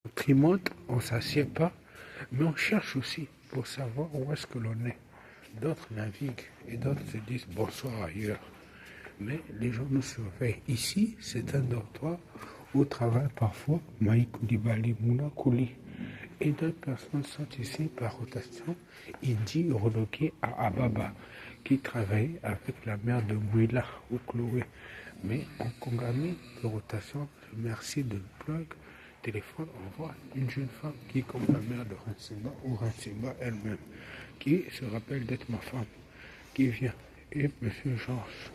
On trimonte, on ne s'assied pas, mais on cherche aussi pour savoir où est-ce que l'on est. D'autres naviguent et d'autres se disent bonsoir ailleurs. Mais les gens nous surveillent. Ici, c'est un dortoir où travaillent parfois Maï Koulibaly, Mouna Kouli. Et d'autres personnes sont ici par rotation. Idi reloqué à Ababa, qui travaillait avec la mère de Mouila ou Chloé. Mais en Congami de rotation, merci de plug, téléphone, on voit une jeune femme qui est comme la mère de Ransimba ou Ransimba elle-même, qui se rappelle d'être ma femme, qui vient. Et Monsieur Georges,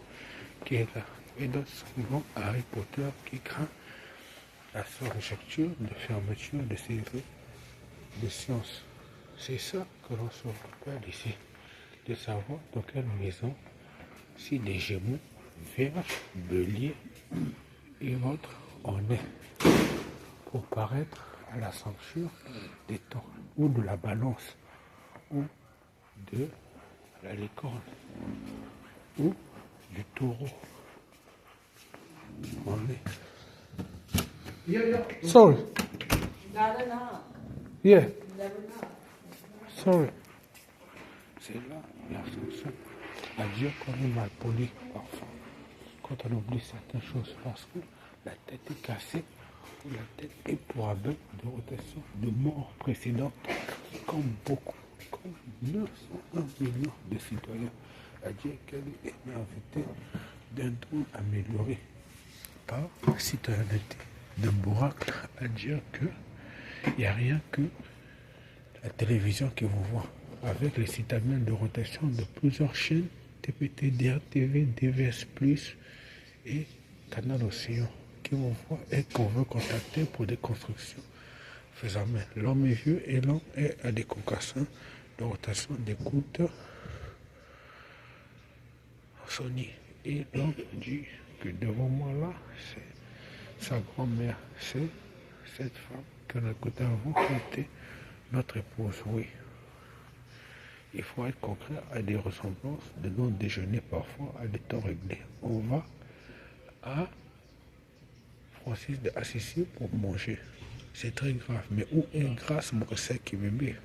qui est là. Et d'autres souvent Harry Potter qui craint la surjecture de fermeture de ces rues de sciences. C'est ça que l'on se rappelle ici, de savoir dans quelle maison, si des Gémeaux, Vierge, Bélier et autres on est, pour paraître à la ceinture des temps, ou de la balance, ou de la licorne, ou du taureau. On est. Sorry. Yeah. Sorry. C'est là l'ascension. À dire qu'on est mal poli parfois. Quand on oublie certaines choses parce que la tête est cassée ou la tête est pour aveugle de rotation de mort précédente, comme beaucoup, comme 901 millions de citoyens. À dire qu'elle est invitée d'un ton amélioré par citoyenneté de Bouracle, à dire que il n'y a rien que la télévision qui vous voit, avec les citadins de rotation de plusieurs chaînes, TPT, DRTV, DVS+, et Canal Océan, qui vous voit et qu'on veut contacter pour des constructions. Faisant main, l'homme est vieux et l'homme est à des concassins de rotation d'écoute Sony. Et l'homme dit que devant moi là, c'est sa grand-mère, c'est cette femme que nous écoutons avant qui était notre épouse, oui. Il faut être concret à des ressemblances de nos déjeuners parfois à des temps réglés. On va à Francis de Assisi pour manger. C'est très grave. Mais où est grâce Morissette qui bébé?